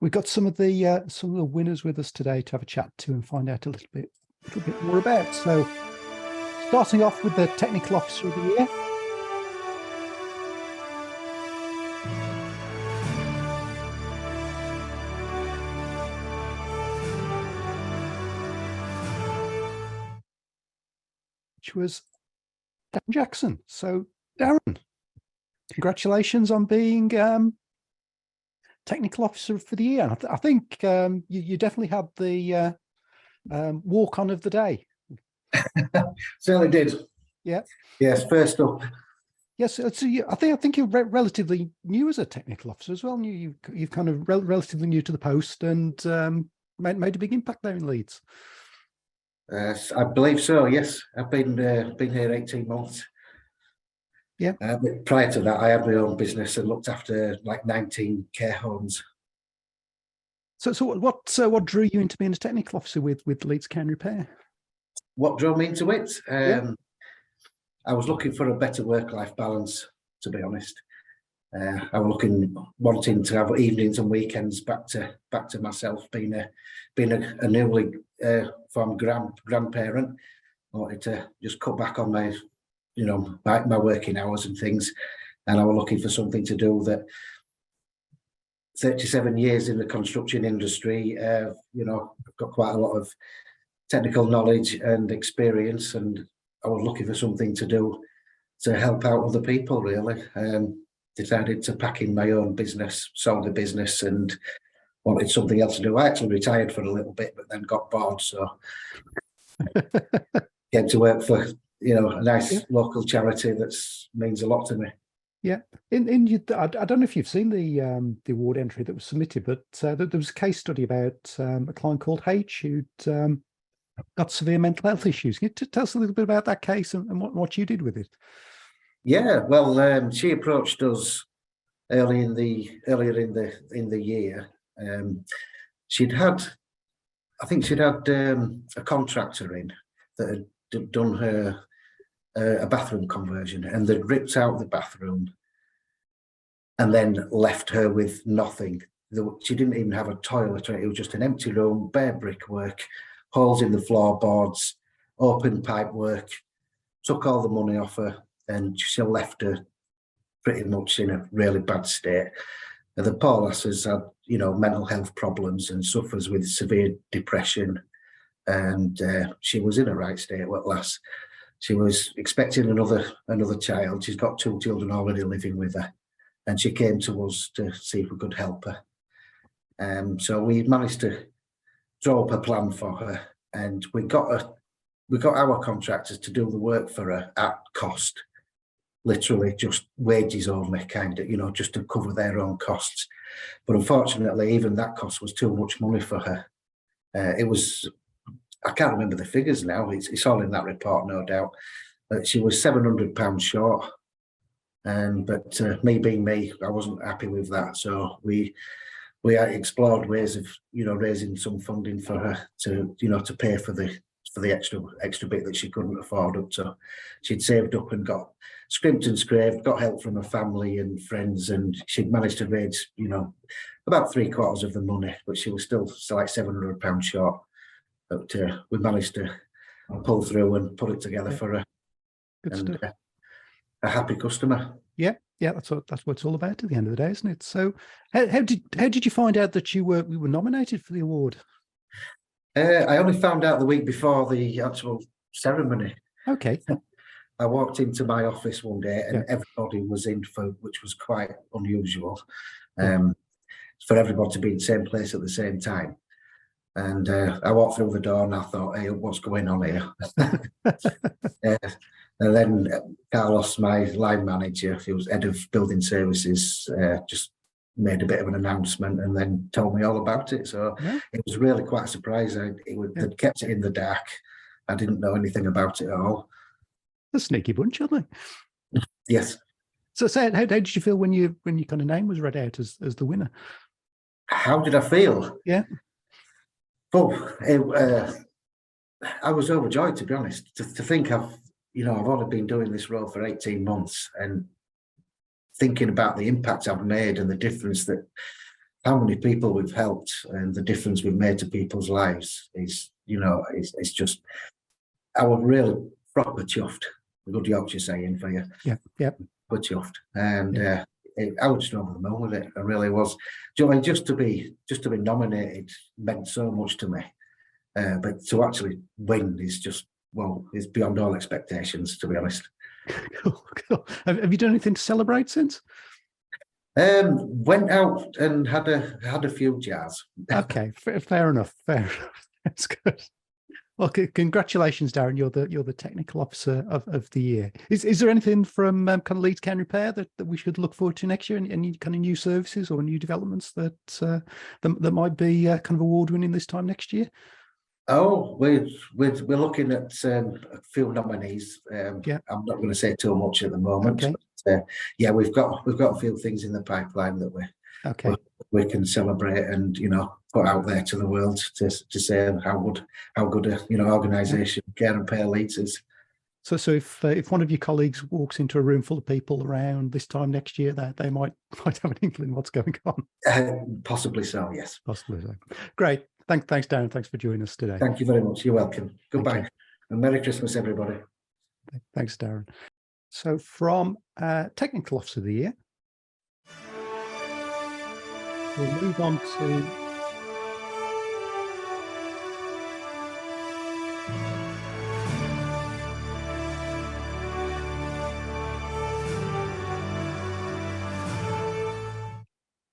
we've got some of the winners with us today to have a chat to and find out a little bit more about. So, starting off with the Technical Officer of the Year. Which was Darren Jackson. So, Darren, congratulations on being Technical Officer for the Year. I think you definitely had the walk on of the day. Certainly did. Yeah. Yes. First up. Yes. So I think you're relatively new as a technical officer as well. You've kind of relatively new to the post and made a big impact there in Leeds. I believe so. Yes, I've been here 18 months. Yeah. But prior to that, I had my own business and looked after like 19 care homes. So what drew you into being a technical officer with Leeds Care and Repair? What drew me into it? Yeah. I was looking for a better work-life balance, to be honest. I was wanting to have evenings and weekends back to myself. Being a newly formed grandparent, I wanted to just cut back on my working hours and things, and I was looking for something to do. That 37 years in the construction industry, I've got quite a lot of technical knowledge and experience, and I was looking for something to do to help out other people, really. Decided to pack in my own business, sold the business, and wanted something else to do. I actually retired for a little bit, but then got bored, so came to work for a nice local charity that means a lot to me. Yeah, I don't know if you've seen the award entry that was submitted, but there was a case study about a client called H who'd got severe mental health issues. Can you tell us a little bit about that case and what you did with it? Yeah, well, she approached us earlier in the year. She'd had a contractor in that had done her a bathroom conversion, and they'd ripped out the bathroom and then left her with nothing. She didn't even have a toilet. It was just an empty room, bare brickwork, holes in the floorboards, open pipe work. Took all the money off her, and she left her pretty much in a really bad state. And the poor lass has had, mental health problems and suffers with severe depression. And she was in a right state at last. She was expecting another child. She's got 2 children already living with her, and she came to us to see if we could help her. So we managed to draw up a plan for her, and we got our contractors to do the work for her at cost, literally just wages only, kind of, just to cover their own costs. But unfortunately, even that cost was too much money for her. I can't remember the figures now. It's all in that report, no doubt. But she was £700 short. But me being me, I wasn't happy with that. So we explored ways of raising some funding for her to pay for the extra bit that she couldn't afford up to. She'd saved up and got scrimped and scraped, got help from her family and friends, and she'd managed to raise about 3/4 of the money, but she was still like £700 short. But we managed to pull through and put it together for her. Good stuff. A happy customer. Yeah, that's what it's all about at the end of the day, isn't it? So, how did you find out that we were nominated for the award? I only found out the week before the actual ceremony. Okay. I walked into my office one day and everybody was in which was quite unusual, for everybody to be in the same place at the same time. And I walked through the door and I thought, hey, what's going on here? And then Carlos, my line manager, who was head of building services, just made a bit of an announcement and then told me all about it. So it was really quite a surprise. They'd kept it in the dark. I didn't know anything about it at all. A sneaky bunch, aren't they? Yes. So, how did you feel when your kind of name was read out as the winner? How did I feel? Yeah. Oh, I was overjoyed, to be honest. To think I've only been doing this role for 18 months, and thinking about the impact I've made and the difference that how many people we've helped and the difference we've made to people's lives is, it's just, I was really proper chuffed. A good Yorkshire saying for you. Yeah. Proper chuffed. And I was just over the moon with it. I really was. Do you know what I mean? Just to be nominated meant so much to me. But to actually win is just, well, it's beyond all expectations, to be honest. Cool. Have you done anything to celebrate since? Went out and had a few jars. Okay, fair enough. That's good. Well, congratulations, Darren. You're the technical officer of the year. Is there anything from kind of Leeds Can Repair that we should look forward to next year? Any kind of new services or new developments that might be kind of award winning this time next year? Oh, we're looking at a few nominees. I'm not going to say too much at the moment. Okay. But, we've got a few things in the pipeline that we can celebrate and put out there to the world to say how good a organisation Care Repair Leeds is. So if one of your colleagues walks into a room full of people around this time next year, that they might have an inkling what's going on. Possibly so, yes. Possibly so. Great. Thanks, Darren. Thanks for joining us today. Thank you very much. You're welcome. Goodbye. And Merry Christmas, everybody. Thanks, Darren. So from Technical Officer of the Year, we'll move on to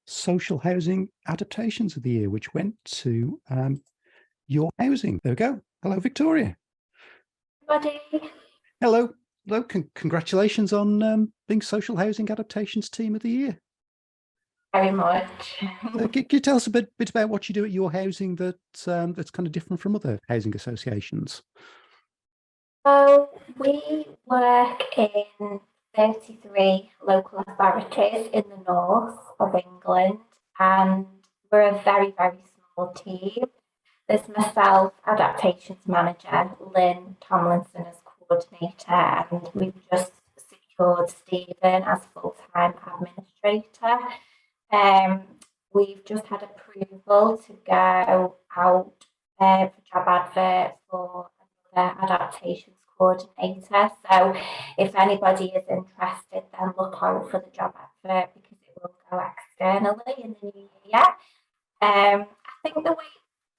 Social Housing Adaptations of the Year, which went to Your Housing. There we go. Hello, Victoria. Everybody. Hello. Congratulations on being Social Housing Adaptations Team of the Year. Very much. Can you tell us a bit about what you do at Your Housing that's kind of different from other housing associations? So we work in 33 local authorities in the north of England, and we're a very, very small team. There's myself, Adaptations Manager, Lynn Tomlinson as coordinator, and we've just secured Stephen as full-time administrator. We've just had approval to go out for job advert for another adaptations coordinator. So if anybody is interested, then look out for the job advert because it will go externally in the new year. I think the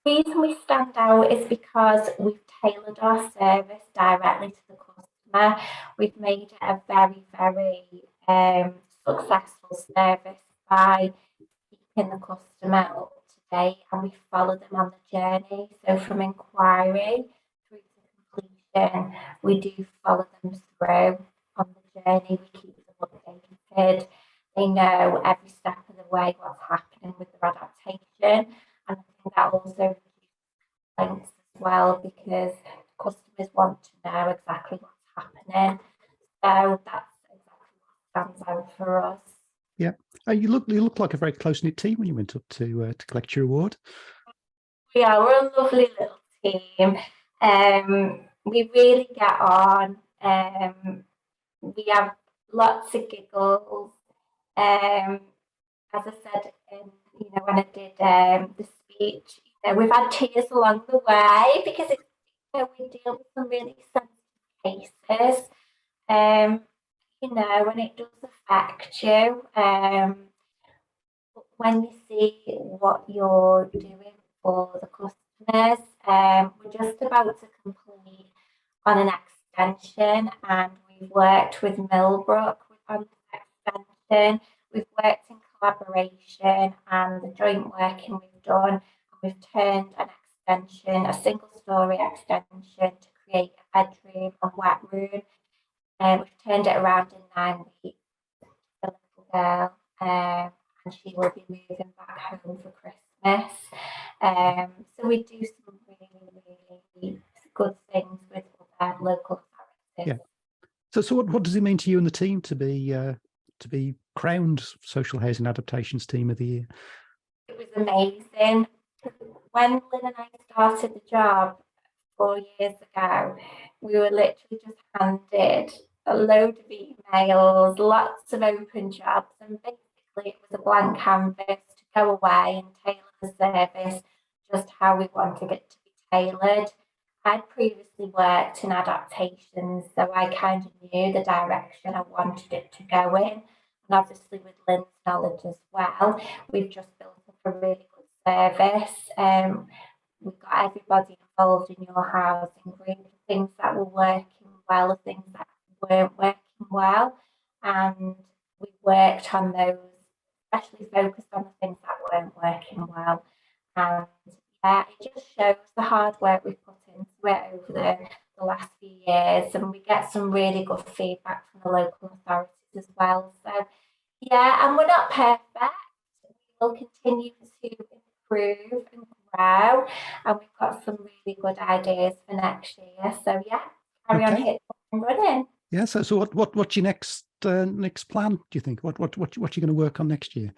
reason we stand out is because we've tailored our service directly to the customer. We've made it a very, very successful service by keeping the customer up to date, and we follow them on the journey. So from inquiry through to completion, we do follow them through on the journey. We keep them updated. They know every step of the way what's happening with their adaptation, and I think that also reduces complaints as well because customers want to know exactly what's happening. So that's exactly what stands out for us. Yeah, you look like a very close-knit team when you went up to collect your award. Yeah, we're a lovely little team. We really get on. We have lots of giggles. As I said, when I did the speech, we've had tears along the way because we deal with some really sensitive cases. And it does affect you. When you see what you're doing for the customers, we're just about to complete on an extension, and we've worked with Millbrook on this extension. We've worked in collaboration, and the joint working we've done, and we've turned an extension, a single-story extension, to create a bedroom and wet room. We've turned it around in 9 weeks. The little girl, and she will be moving back home for Christmas. So we do some really, really good things with other local authorities. Yeah. So what does it mean to you and the team to be crowned Social Housing Adaptations Team of the Year? It was amazing. When Lynn and I started the job 4 years ago, we were literally just handed a load of emails, lots of open jobs, and basically it was a blank canvas to go away and tailor the service just how we wanted it to be tailored. I'd previously worked in adaptations, so I kind of knew the direction I wanted it to go in. And obviously, with Lynn's knowledge as well, we've just built up a really good service. We've got everybody involved in your housing group, things that were working well, things that weren't working well. And we worked on those, especially focused on the things that weren't working well. And yeah, it just shows the hard work we've put into it over the last few years, and we get some really good feedback from the local authorities as well. So yeah, and we're not perfect. We will continue to improve and grow, and we've got some really good ideas for next year. So yeah, carry on hitting and running. Yeah. So what's your next plan? Do you think what you going to work on next year?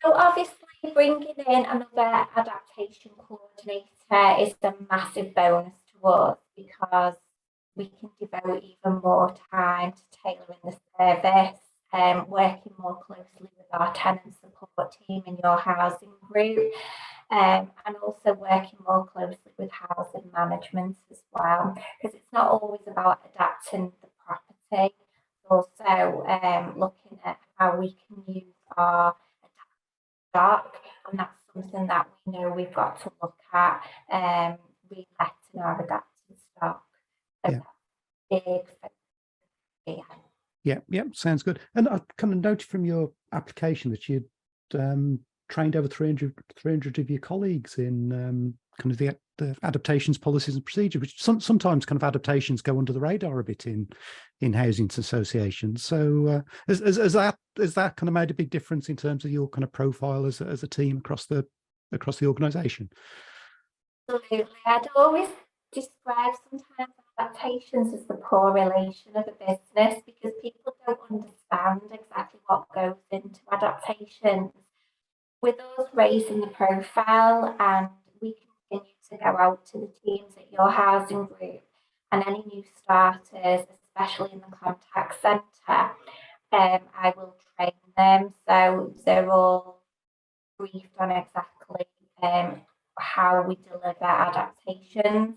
So obviously, bringing in another adaptation coordinator is a massive bonus to us because we can devote even more time to tailoring the service, working more closely with our tenant support team in your housing group, and also working more closely with housing management as well, because it's not always about adapting the property, also looking at how we can use our stock, and that's something that we know we've got to look at, reletting our adapted stock. So big. Yeah, sounds good. And I kind of noted from your application that you'd trained over 300 of your colleagues in kind of the adaptations, policies and procedure, which sometimes kind of adaptations go under the radar a bit in housing associations. So has that kind of made a big difference in terms of your kind of profile as a team across the organisation? Absolutely. I'd always describe sometimes adaptations as the poor relation of a business, because people don't understand exactly what goes into adaptations. With us raising the profile, and we continue to go out to the teams at your housing group and any new starters, especially in the contact centre, I will train them. So they're all briefed on exactly how we deliver adaptations.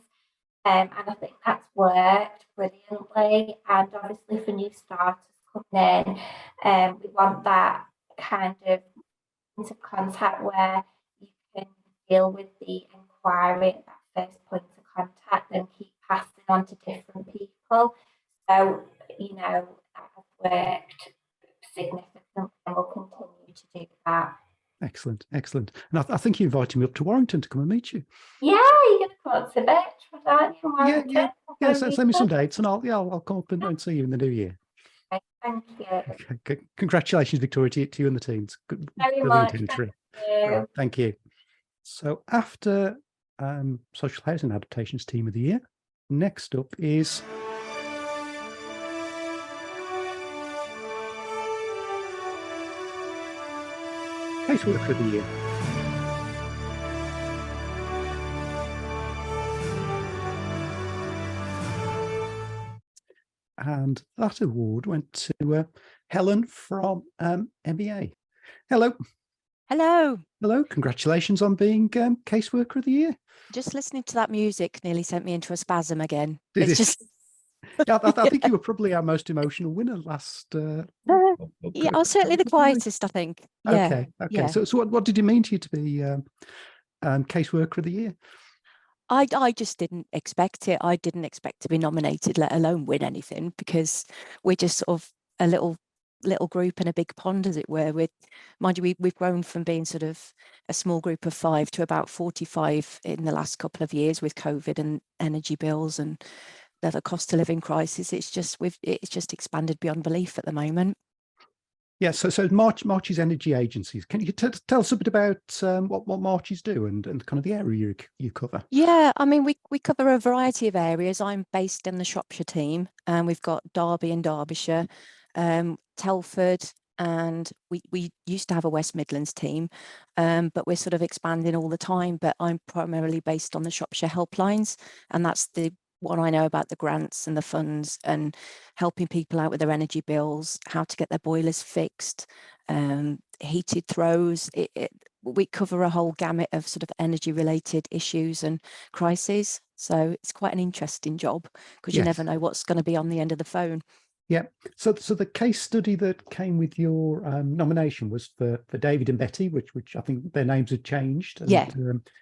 And I think that's worked brilliantly. And obviously for new starters coming in, we want that kind of into contact where you can deal with the inquiry at that first point of contact and keep passing on to different people. So, that has worked significantly, and we'll continue to do that. Excellent. And I think you invited me up to Warrington to come and meet you. Yeah, you're going to come up to Birchwood, aren't you, Warrington? Yeah. So send me some dates, and I'll come up and see you in the new year. Okay, thank you. Okay. Congratulations, Victoria, to you and the teams. Good, very much. Thank you. Thank you. So after Social Housing Adaptations Team of the Year, next up is Caseworker of the Year. And that award went to Helen from MEA. Hello. Congratulations on being Caseworker of the Year. Just listening to that music nearly sent me into a spasm again. Did it's it? just I think you were probably our most emotional winner last. Yeah, I was certainly the quietest, I think. Yeah. Okay. Yeah. So what did it mean to you to be Caseworker of the Year? I just didn't expect it. I didn't expect to be nominated, let alone win anything, because we're just sort of a little group in a big pond, as it were. Mind you, we've grown from being sort of a small group of 5 to about 45 in the last couple of years with COVID and energy bills and the cost of living crisis. It's just expanded beyond belief at the moment. Yeah, so March's energy agencies. Can you tell us a bit about what March's do and kind of the area you cover? Yeah, I mean, we cover a variety of areas. I'm based in the Shropshire team, and we've got Derby and Derbyshire, Telford, and we used to have a West Midlands team, but we're sort of expanding all the time. But I'm primarily based on the Shropshire helplines, and that's the what I know about the grants and the funds and helping people out with their energy bills, how to get their boilers fixed, heated throws, we cover a whole gamut of sort of energy related issues and crises. So it's quite an interesting job because you never Yes. know what's going to be on the end of the phone. Yeah. So the case study that came with your nomination was for David and Betty, which I think their names had changed. And, Yeah.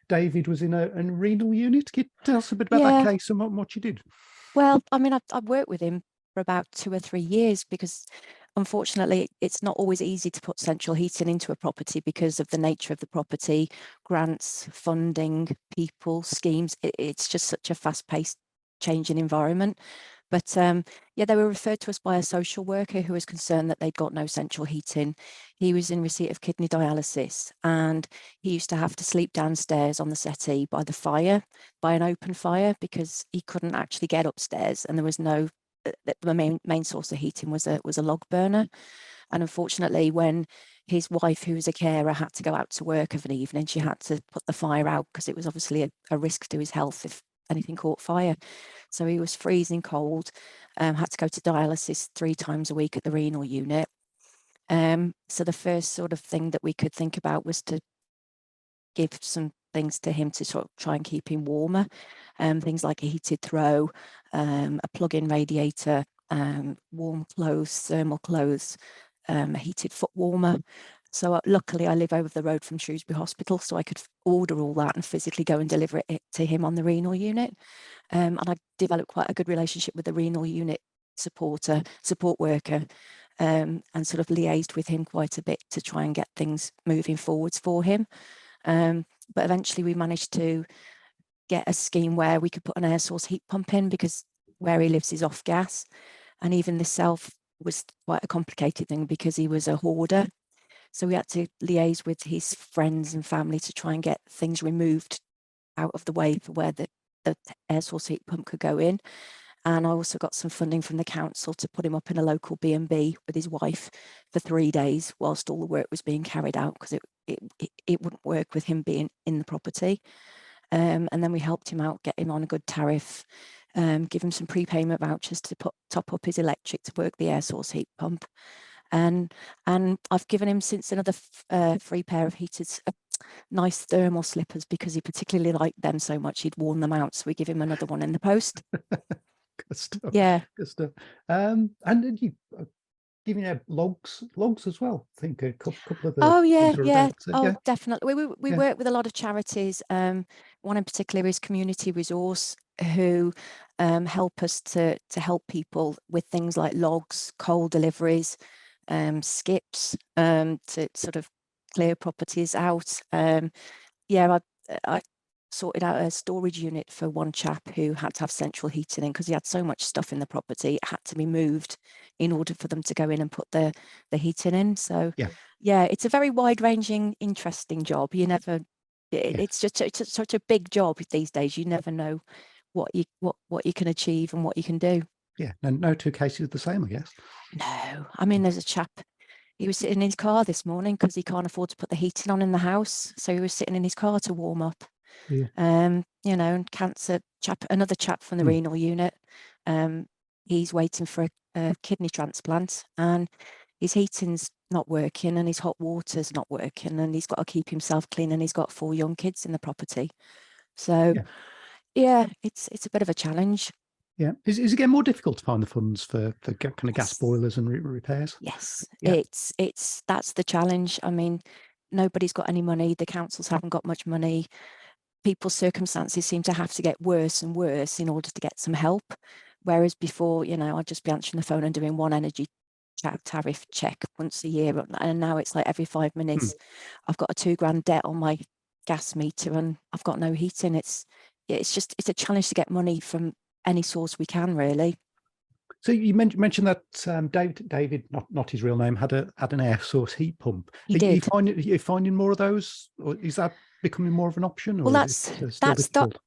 David was in an renal unit. Can you tell us a bit about Yeah. that case and what you did? Well, I mean, I've worked with him for about 2 or 3 years because unfortunately it's not always easy to put central heating into a property because of the nature of the property, grants, funding, people, schemes. It's just such a fast-paced changing environment. But yeah, they were referred to us by a social worker who was concerned that they'd got no central heating. He was in receipt of kidney dialysis and he used to have to sleep downstairs on the settee by the fire, by an open fire, because he couldn't actually get upstairs and there was no, the main source of heating was a log burner. And unfortunately, when his wife, who was a carer, had to go out to work of an evening, she had to put the fire out because it was obviously a risk to his health if anything caught fire. So he was freezing cold, had to go to dialysis 3 times a week at the renal unit. So the first sort of thing that we could think about was to give some things to him to sort of try and keep him warmer. Things like a heated throw, a plug-in radiator, warm clothes, thermal clothes, a heated foot warmer. So luckily I live over the road from Shrewsbury Hospital, so I could order all that and physically go and deliver it to him on the renal unit. And I developed quite a good relationship with the renal unit support worker, and sort of liaised with him quite a bit to try and get things moving forwards for him. But eventually we managed to get a scheme where we could put an air source heat pump in because where he lives is off gas. And even the self was quite a complicated thing because he was a hoarder. So we had to liaise with his friends and family to try and get things removed out of the way for where the air source heat pump could go in. And I also got some funding from the council to put him up in a local B&B with his wife for 3 days whilst all the work was being carried out because it wouldn't work with him being in the property. And then we helped him out, get him on a good tariff, give him some prepayment vouchers to top up his electric to work the air source heat pump. And I've given him since another free pair of heaters, nice thermal slippers, because he particularly liked them so much he'd worn them out. So we give him another one in the post. Good stuff. Yeah. Good stuff. And then you giving out logs as well. I think a couple of the Oh yeah, things are yeah. about, Oh, yeah. definitely. We Yeah. work with a lot of charities. One in particular is Community Resource, who help us to help people with things like logs, coal deliveries, skips, to sort of clear properties out. Yeah, I sorted out a storage unit for one chap who had to have central heating in because he had so much stuff in the property, it had to be moved in order for them to go in and put the heating in. So yeah, it's a very wide-ranging, interesting job. You never, it's just it's such a big job these days. You never know what you can achieve and what you can do. Yeah, and no 2 cases are the same, I guess. No, I mean, there's a chap, he was sitting in his car this morning because he can't afford to put the heating on in the house. So he was sitting in his car to warm up. Yeah. You know, and cancer chap, another chap from the renal unit, he's waiting for a kidney transplant and his heating's not working and his hot water's not working and he's got to keep himself clean and he's got 4 young kids in the property. So yeah, it's a bit of a challenge. Yeah. Is it getting more difficult to find the funds for kind of gas boilers and repairs? Yes, Yeah. that's the challenge. I mean, nobody's got any money. The councils haven't got much money. People's circumstances seem to have to get worse and worse in order to get some help. Whereas before, you know, I'd just be answering the phone and doing one energy tariff check once a year. And now it's like every 5 minutes, I've got a £2,000 debt on my gas meter and I've got no heating. It's a challenge to get money from any source we can, really. So you mentioned that David, not his real name, had an air source heat pump. He Are did. you finding more of those, or is that becoming more of an option? Or Well, is it still difficult?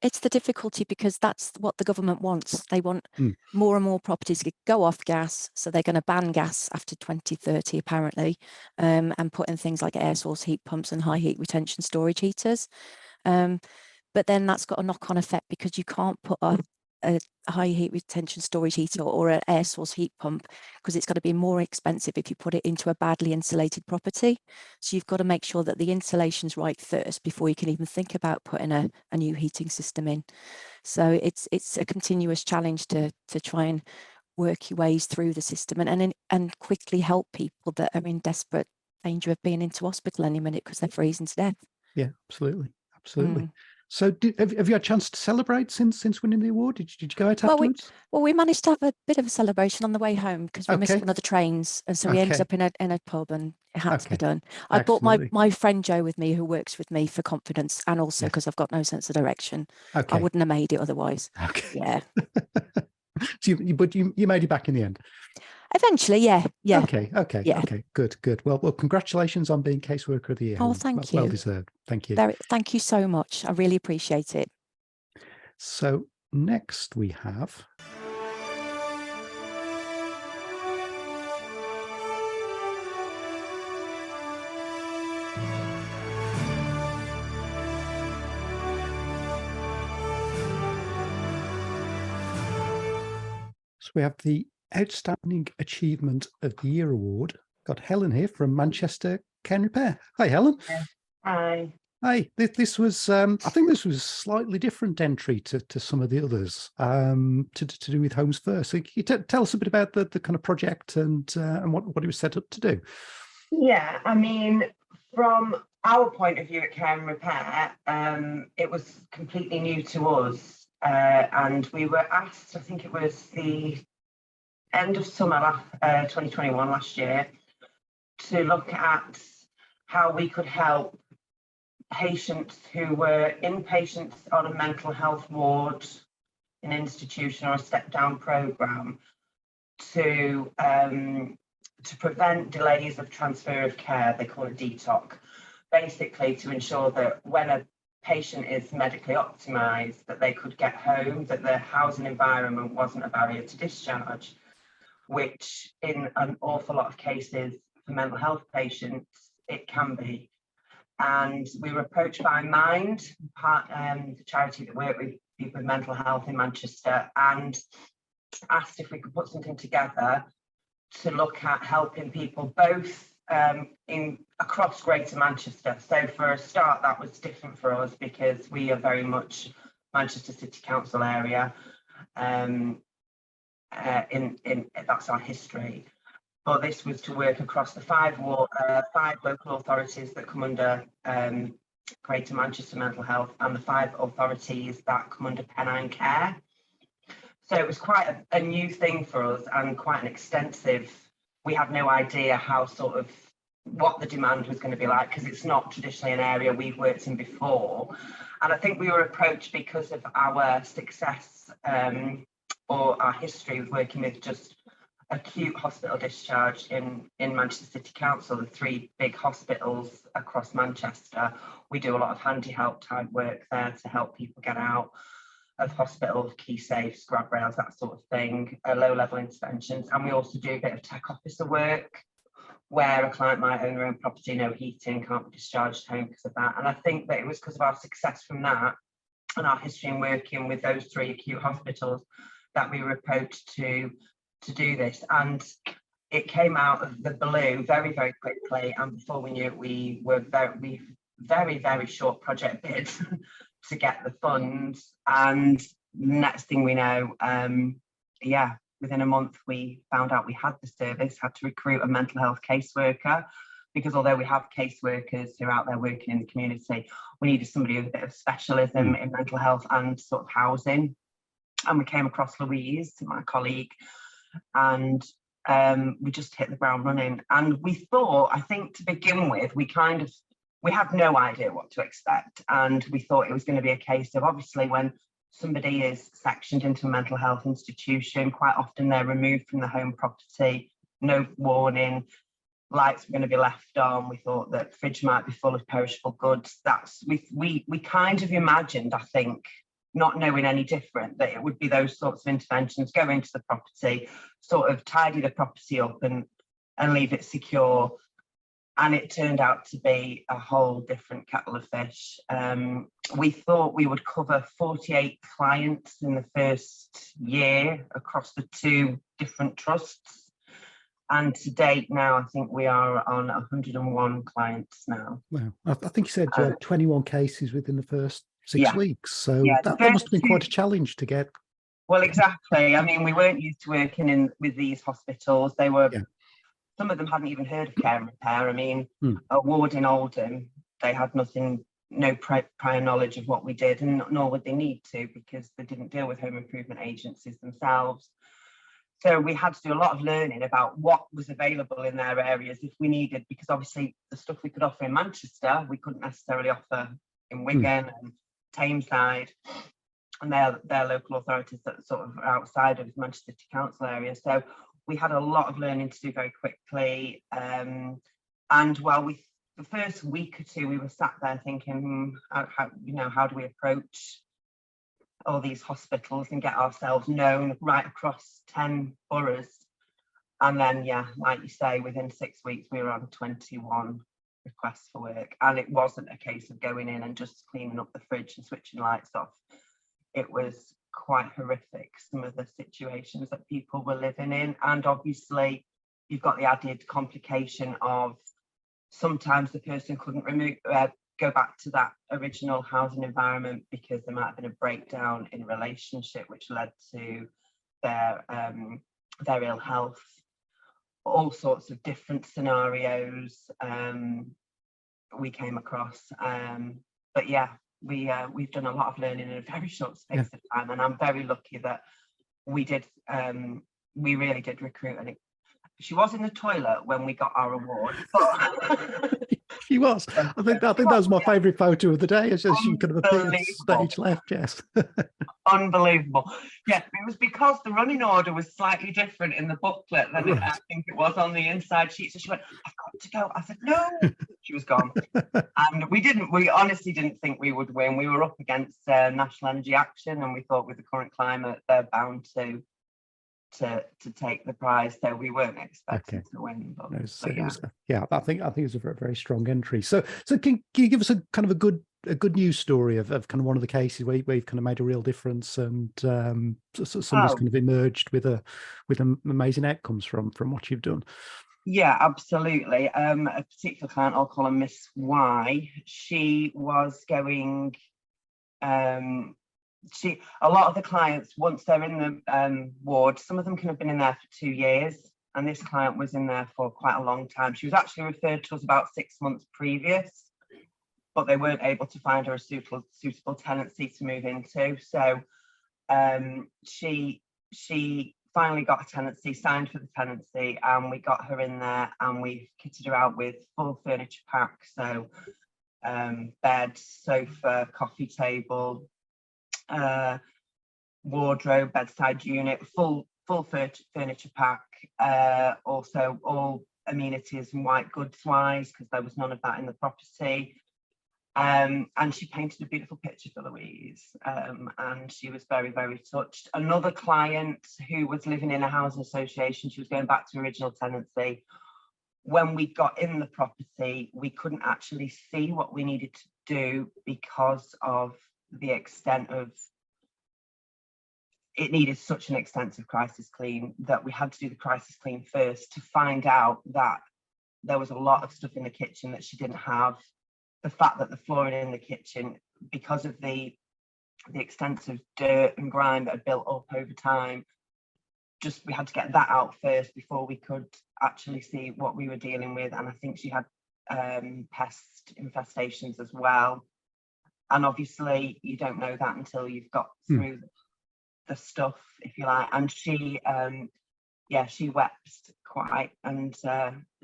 It's the difficulty because that's what the government wants. They want Mm. more and more properties to go off gas. So they're going to ban gas after 2030, apparently, and put in things like air source heat pumps and high heat retention storage heaters. But then that's got a knock-on effect because you can't put a a high heat retention storage heater or an air source heat pump, because it's going to be more expensive if you put it into a badly insulated property. So you've got to make sure that the insulation's right first before you can even think about putting a new heating system in. So it's a continuous challenge to try and work your ways through the system and quickly help people that are in desperate danger of being into hospital any minute because they're freezing to death. Yeah, absolutely. So have you had a chance to celebrate since winning the award? Did you go out afterwards? Well, we managed to have a bit of a celebration on the way home because we missed one of the trains, and so we ended up in a pub, and it had to be done. I brought my friend Joe with me, who works with me, for confidence, and also because I've got no sense of direction. I wouldn't have made it otherwise. Yeah. So you made it back in the end. Eventually, yeah. Okay. Good. Well, congratulations on being Caseworker of the Year. Oh, thank you. Well deserved. Thank you. Thank you so much. I really appreciate it. So next we have. So we have the Outstanding Achievement of the Year Award. Got Helen here from Manchester Care Repair. Hi, Helen. Hi. Hi. This was, I think this was a slightly different entry to some of the others, to do with Homes First. So can you tell us a bit about the kind of project and what it was set up to do? Yeah, I mean, from our point of view at Care and Repair, it was completely new to us. And we were asked, I think it was the end of summer 2021 last year, to look at how we could help patients who were inpatients on a mental health ward, an institution or a step-down programme to prevent delays of transfer of care. They call it DTOC, basically to ensure that when a patient is medically optimised, that they could get home, that their housing environment wasn't a barrier to discharge, which in an awful lot of cases for mental health patients, it can be. And we were approached by Mind, the charity that work with people with mental health in Manchester, and asked if we could put something together to look at helping people both across Greater Manchester. So for a start, that was different for us because we are very much Manchester City Council area. That's our history. But this was to work across the five local authorities that come under Greater Manchester Mental Health and the 5 authorities that come under Pennine Care. So it was quite a new thing for us and quite an extensive. We had no idea how what the demand was going to be like, because it's not traditionally an area we've worked in before. And I think we were approached because of our success or our history with working with just acute hospital discharge in Manchester City Council, the 3 big hospitals across Manchester. We do a lot of handy help type work there to help people get out of hospital, key safes, grab rails, that sort of thing, low-level interventions. And we also do a bit of tech officer work where a client might own their own property, no heating, can't be discharged home because of that. And I think that it was because of our success from that and our history in working with those 3 acute hospitals that we were approached to do this. And it came out of the blue very, very quickly. And before we knew it, we were very, very short project bid to get the funds. And next thing we know, within a month, we found out we had the service, had to recruit a mental health caseworker, because although we have caseworkers who are out there working in the community, we needed somebody with a bit of specialism in mental health and sort of housing. And we came across Louise, my colleague, and we just hit the ground running. And we thought, I think to begin with, we had no idea what to expect. And we thought it was going to be a case of, obviously, when somebody is sectioned into a mental health institution, quite often they're removed from the home property, no warning, lights were going to be left on. We thought that fridge might be full of perishable goods. We kind of imagined, I think, not knowing any different, that it would be those sorts of interventions, go into the property, sort of tidy the property up and leave it secure. and it turned out to be a whole different kettle of fish. We thought we would cover 48 clients in the first year across the 2 different trusts. And to date now, I think we are on 101 clients now. Wow. I think you said you had 21 cases within the first 6 Yeah. weeks. So Yeah, that the must have been first quite a 2 challenge to get. Well, exactly. I mean, we weren't used to working with these hospitals. They were, Yeah. some of them hadn't even heard of Care and Repair. I mean, Hmm. a ward in Oldham, they had no prior knowledge of what we did, and nor would they need to, because they didn't deal with home improvement agencies themselves. So we had to do a lot of learning about what was available in their areas if we needed, because obviously the stuff we could offer in Manchester, we couldn't necessarily offer in Wigan and Tameside, and their local authorities that sort of are outside of Manchester City Council area. So we had a lot of learning to do very quickly. And while the first week or 2, we were sat there thinking, how do we approach all these hospitals and get ourselves known right across 10 boroughs? And then, yeah, like you say, within 6 weeks, we were on 21 requests for work. And it wasn't a case of going in and just cleaning up the fridge and switching lights off. It was quite horrific, some of the situations that people were living in. And obviously, you've got the added complication of sometimes the person couldn't go back to that original housing environment because there might have been a breakdown in relationship, which led to their ill health. All sorts of different scenarios we came across. But yeah, we've done a lot of learning in a very short space of time, and I'm very lucky that we really did recruit. And she was in the toilet when we got our award, but She was. I think that was my favourite photo of the day. As she could have appeared stage left. Yes. Unbelievable. Yeah, it was because the running order was slightly different in the booklet than Right. I think it was on the inside sheet. So she went, "I've got to go." I said, "No." She was gone. And we honestly didn't think we would win. We were up against National Energy Action, and we thought with the current climate, they're bound to take the prize. So we weren't expecting to win. But, I think it was a very, very strong entry. So can you give us a kind of a good news story of kind of one of the cases where you've kind of made a real difference, and somebody's kind of emerged with amazing outcomes from what you've done? Yeah, absolutely. A particular client, I'll call her Miss Y. She was going. A lot of the clients, once they're in the ward, some of them can have been in there for 2 years, and this client was in there for quite a long time. She was actually referred to us about 6 months previous, but they weren't able to find her a suitable tenancy to move into. So she finally got a tenancy, signed for the tenancy, and we got her in there, and we kitted her out with full furniture pack, so bed, sofa, coffee table, wardrobe, bedside unit, full furniture pack, also all amenities and white goods wise, because there was none of that in the property. And she painted a beautiful picture for Louise, and she was very, very touched. Another client who was living in a housing association, she was going back to original tenancy. When we got in the property, we couldn't actually see what we needed to do because of the extent of it needed such an extensive crisis clean that we had to do the crisis clean first to find out that there was a lot of stuff in the kitchen that she didn't have. The fact that the flooring in the kitchen, because of the extensive dirt and grime that had built up over time, just we had to get that out first before we could actually see what we were dealing with. And I think she had pest infestations as well. And obviously you don't know that until you've got through the stuff, if you like. And she wept quite, and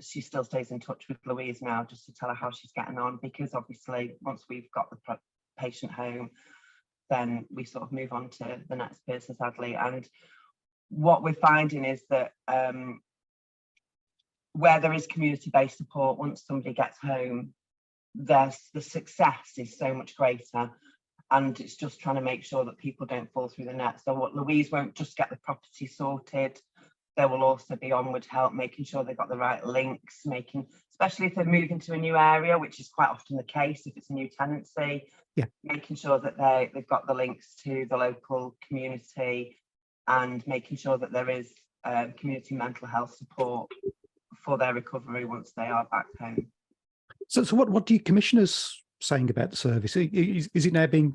she still stays in touch with Louise now just to tell her how she's getting on, because obviously once we've got the patient home, then we sort of move on to the next person, sadly. And what we're finding is that where there is community-based support, once somebody gets home, the success is so much greater, and it's just trying to make sure that people don't fall through the net. So what Louise won't just get the property sorted, there will also be onward help, making sure they've got the right links, especially if they're moving to a new area, which is quite often the case if it's a new tenancy, making sure that they've got the links to the local community, and making sure that there is community mental health support for their recovery once they are back home. So what do you commissioners saying about the service? Is it now being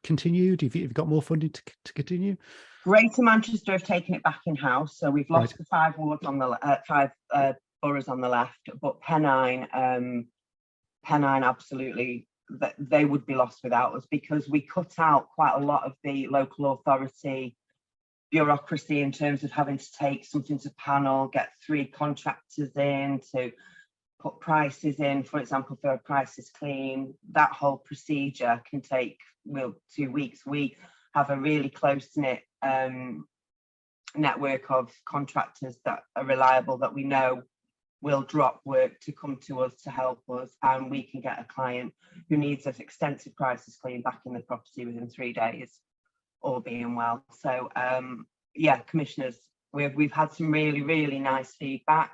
continued? Have you got more funding to continue? Greater Manchester have taken it back in-house, so we've lost Right. the 5 wards on the five boroughs on the left, but Pennine absolutely, they would be lost without us, because we cut out quite a lot of the local authority bureaucracy in terms of having to take something to panel, get 3 contractors in to put prices in, for example, for a prices clean. That whole procedure can take 2 weeks. We have a really close-knit network of contractors that are reliable, that we know will drop work to come to us to help us, and we can get a client who needs an extensive prices clean back in the property within 3 days, all being well. So yeah, commissioners, we've had some really nice feedback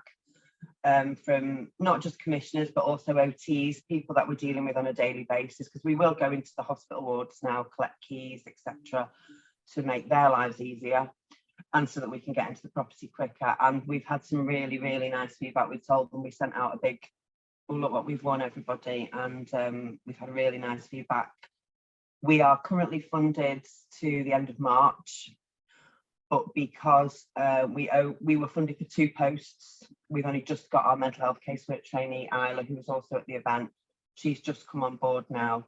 from not just commissioners but also OTs, people that we're dealing with on a daily basis, because we will go into the hospital wards now, collect keys, etc., to make their lives easier, and so that we can get into the property quicker. And we've had some really nice feedback. We told them, we sent out a big, oh look what we've won, everybody, and we've had really nice feedback. We are currently funded to the end of March, but because we were funded for 2 posts, we've only just got our mental health casework trainee, Isla, who was also at the event. She's just come on board now,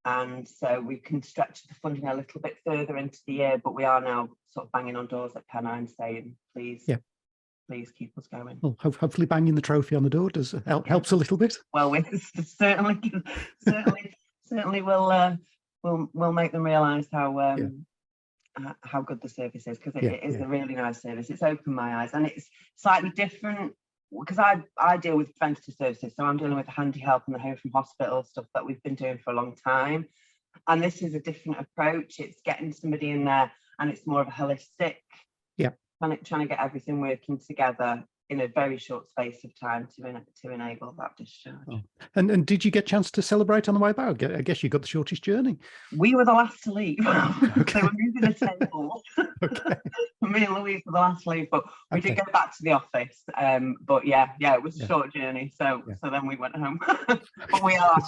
and so we can stretch the funding a little bit further into the year, but we are now sort of banging on doors at Pennine saying, please, please keep us going. Well, hopefully banging the trophy on the door does helps a little bit. Well, we certainly will make them realise how good the service is, because it is a really nice service. It's opened my eyes, and it's slightly different because I deal with preventative services, so I'm dealing with the handy help and the home from hospital stuff that we've been doing for a long time, and this is a different approach. It's getting somebody in there, and it's more of a holistic, trying to get everything working together in a very short space of time to enable that discharge. Oh. And did you get a chance to celebrate on the way back? I guess you got the shortest journey. We were the last to leave. Okay. They were moving the table. Okay. Me and Louise were the last to leave, but we did go back to the office. But yeah, it was a short journey. So then we went home. But we are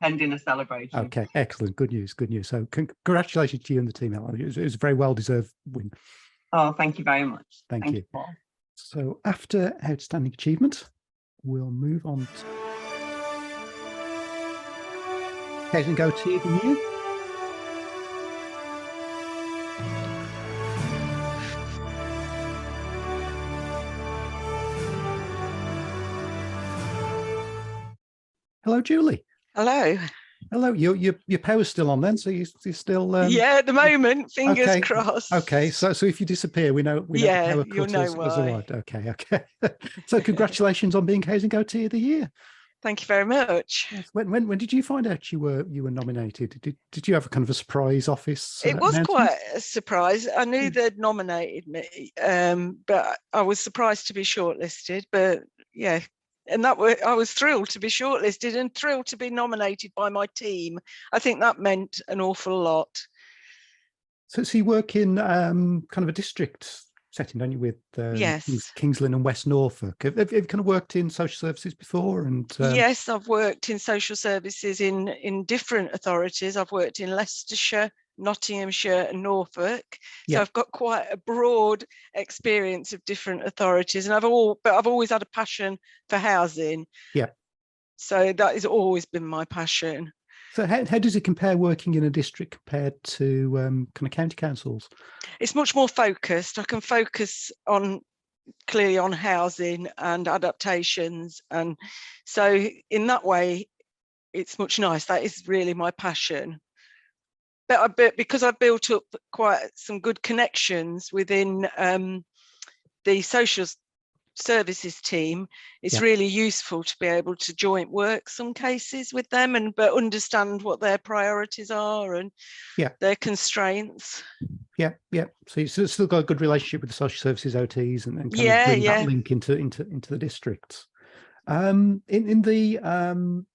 pending a celebration. Okay, excellent. Good news. So congratulations to you and the team, Ellen. It was a very well-deserved win. Oh, thank you very much. Thank you. Paul. So after outstanding achievement, we'll move on to Housing Go-To of the Year. Hello, Julie. Hello. Hello. Your power's still on then, so you're still. At the moment, fingers okay. crossed. Okay, so if you disappear, we know the power you'll cut know is why. all right. Okay. So congratulations on being Housing Go-To of the Year. Thank you very much. Yes. When did you find out you were nominated? Did you have a kind of a surprise office? It was announcement? quite a surprise. I knew they'd nominated me, but I was surprised to be shortlisted. But yeah, and I was thrilled to be shortlisted and thrilled to be nominated by my team. I think that meant an awful lot. So you work in kind of a district setting, don't you, with yes. Kings Lynn and West Norfolk? Have you kind of worked in social services before? And yes, I've worked in social services in different authorities. I've worked in Leicestershire, Nottinghamshire and Norfolk. So I've got quite a broad experience of different authorities, and I've always had a passion for housing. Yeah. So that has always been my passion. So how does it compare working in a district compared to kind of county councils? It's much more focused. I can focus clearly on housing and adaptations. And so in that way, it's much nice. That is really my passion. But because I've built up quite some good connections within the social services team, it's Yeah. really useful to be able to joint work some cases with them but understand what their priorities are and their constraints. Yeah. So you've still got a good relationship with the social services OTs and kind Yeah, of bring yeah. that link into the districts. In the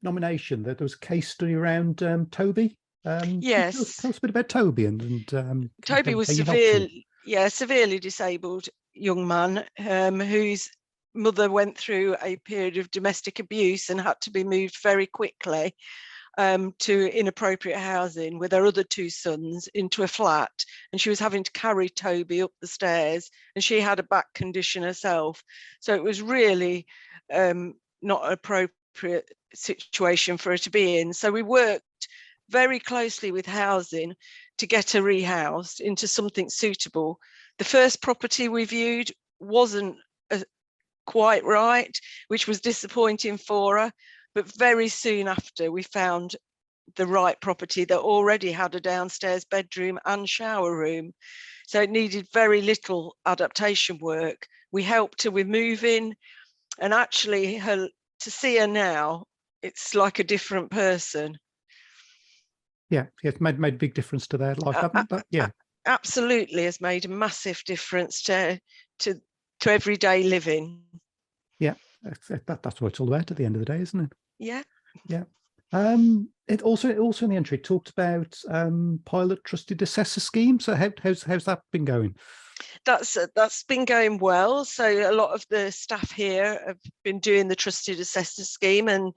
nomination, there was a case study around Toby. Yes. Tell us a bit about Toby and Toby how was you helped him. severely disabled young man whose mother went through a period of domestic abuse and had to be moved very quickly to inappropriate housing with her other two sons into a flat, and she was having to carry Toby up the stairs, and she had a back condition herself, so it was really not an appropriate situation for her to be in. So we worked very closely with housing to get her rehoused into something suitable. The first property we viewed wasn't quite right, which was disappointing for her, but very soon after we found the right property that already had a downstairs bedroom and shower room, so it needed very little adaptation work. We helped her with moving, and actually to see her now, it's like a different person. Yeah, it's made a big difference to their life. Absolutely, has made a massive difference to everyday living. Yeah, that's what it's all about at the end of the day, isn't it? Yeah. It also in the entry talked about pilot trusted assessor scheme. So how's that been going? That's been going well. So a lot of the staff here have been doing the trusted assessor scheme, and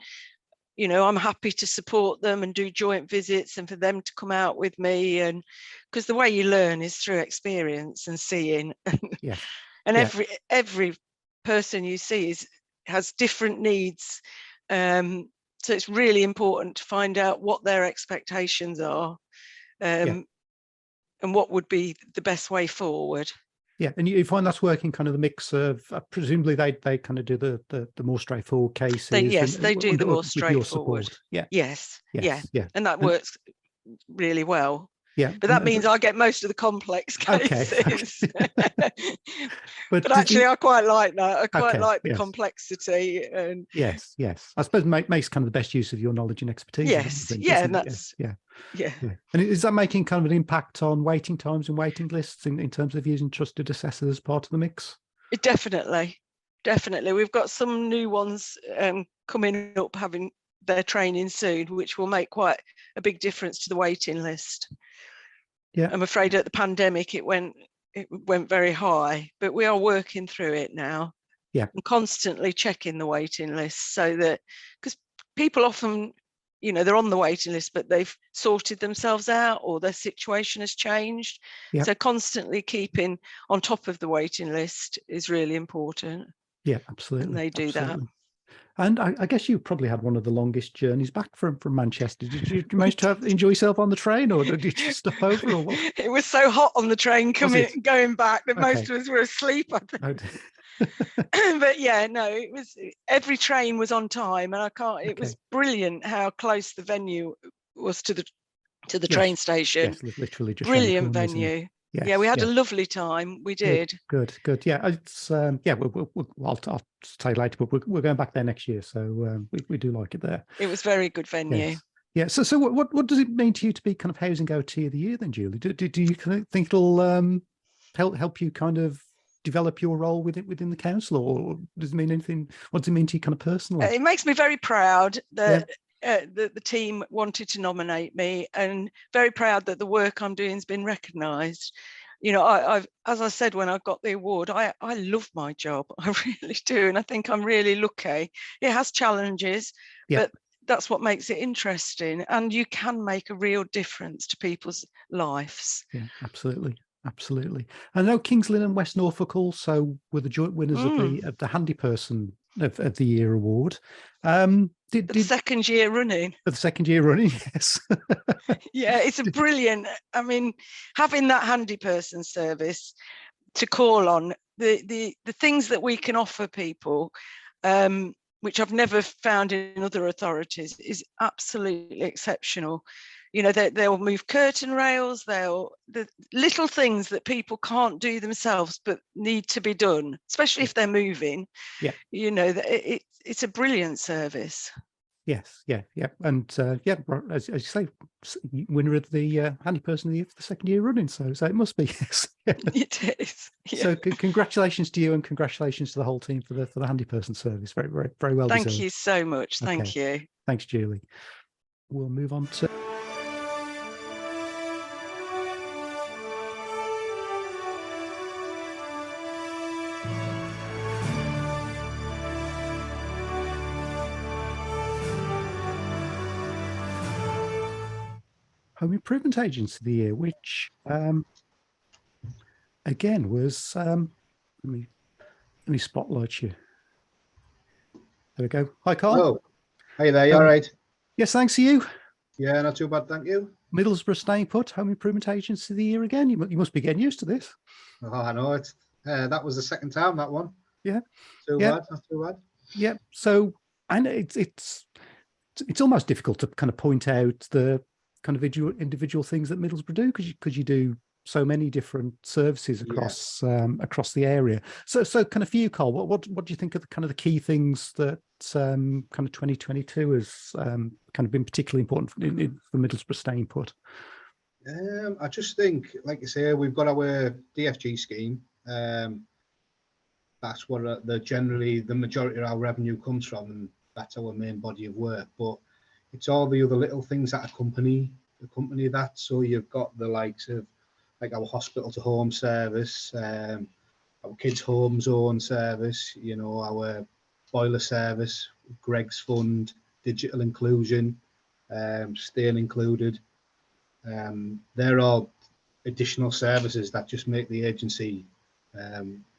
I'm happy to support them and do joint visits and for them to come out with me, and because the way you learn is through experience and seeing. Yeah. And every person you see has different needs, so it's really important to find out what their expectations are, and what would be the best way forward. Yeah, and you find that's working kind of the mix of presumably they kind of do the more straightforward cases. They do the more straightforward. Yeah. Yes. And that works really well. Yeah, but that means I get most of the complex cases. Okay. But actually, I quite like that. I quite like the yes. complexity. And yes. I suppose makes kind of the best use of your knowledge and expertise. Yes, and that's yeah. Yeah. And is that making kind of an impact on waiting times and waiting lists in terms of using trusted assessors as part of the mix? Definitely. We've got some new ones coming up, having their training soon, which will make quite a big difference to the waiting list. Yeah, I'm afraid at the pandemic it went very high, but we are working through it now. Yeah, and constantly checking the waiting list, so that, because people often, they're on the waiting list, but they've sorted themselves out or their situation has changed. Yeah. So constantly keeping on top of the waiting list is really important. Yeah, absolutely. And they do that. And I guess you probably had one of the longest journeys back from Manchester. Did you manage to enjoy yourself on the train, or did you stop over? Or what? It was so hot on the train going back that most of us were asleep, I think. But yeah, no, it was, every train was on time, and it was brilliant how close the venue was to the train station. Yes, literally just brilliant venue. Yes, we had a lovely time. We did. Good. Yeah, it's I'll say later, but we're going back there next year, so we do like it there. It was very good venue. Yes. Yeah. So what does it mean to you to be kind of housing OT of the year then, Julie? Do you kind of think it'll help you kind of develop your role within the council, or does it mean anything? What does it mean to you kind of personally? It makes me very proud that the team wanted to nominate me, and very proud that the work I'm doing has been recognised. I've, as I said when I got the award, I love my job. I really do, and I think I'm really lucky. It has challenges, but that's what makes it interesting, and you can make a real difference to people's lives. Yeah, absolutely. I know Kings Lynn and West Norfolk also were the joint winners of the Handy Person of the Year award. The second year running. For the second year running, yes. Yeah, it's a brilliant. I mean, having that Handy Person service to call on, the things that we can offer people, which I've never found in other authorities, is absolutely exceptional. you know, they'll move curtain rails, the little things that people can't do themselves but need to be done, especially if they're moving. Yeah. You know, it's a brilliant service. Yes, yeah, and as you say, winner of the Handy Person of the Year for the second year running. So it must be. Yes. It is. Yeah. So congratulations to you, and congratulations to the whole team for the Handy Person service. Very, very, very well Thank deserved. you so much. Thank Okay. you. Thanks, Julie. We'll move on to. Home Improvement Agency of the Year, which again was let me spotlight you. There we go. Hi, Carl. Hello. Hey there, you all right? Yes, thanks to you. Yeah, not too bad, thank you. Middlesbrough Staying Put, Home Improvement Agency of the Year again. You must be getting used to this. Oh, I know it. That was the second time, that one. Yeah. Too bad, not too bad. Yeah. So I know it's almost difficult to kind of point out the kind of individual things that Middlesbrough do because you do so many different services across across the area. So kind of for you, Carl, what do you think of the kind of the key things that kind of 2022 has kind of been particularly important for Middlesbrough Staying Put? I just think, like you say, we've got our DFG scheme. That's what generally the majority of our revenue comes from, and that's our main body of work. But it's all the other little things that accompany that. So you've got the likes of like our hospital to home service, our kids' home zone service, you know, our boiler service, Greg's Fund, digital inclusion, staying included. They're all additional services that just make the agency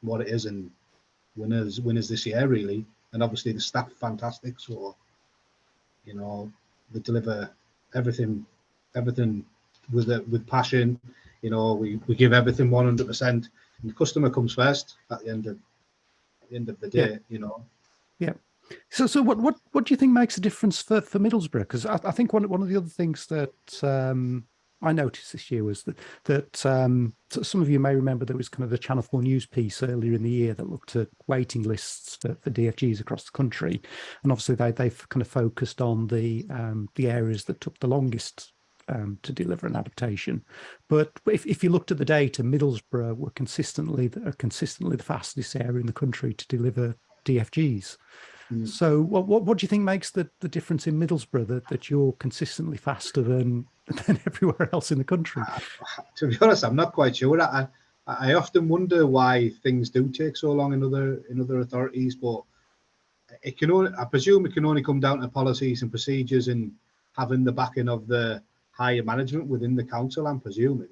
what it is and winners this year, really. And obviously the staff are fantastic, so you know they deliver everything with passion. You know, we give everything 100%, and the customer comes first at the end of the day. You know. Yeah. So what do you think makes a difference for Middlesbrough? Because I think one of the other things that I noticed this year was that some of you may remember there was kind of the Channel 4 News piece earlier in the year that looked at waiting lists for DFGs across the country, and obviously they've kind of focused on the areas that took the longest to deliver an adaptation. But if you looked at the data, Middlesbrough were consistently the fastest area in the country to deliver DFGs. So what do you think makes the difference in Middlesbrough that you're consistently faster than everywhere else in the country? To be honest, I'm not quite sure. I often wonder why things do take so long in other authorities, but I presume it can only come down to policies and procedures and having the backing of the higher management within the council, I'm presuming.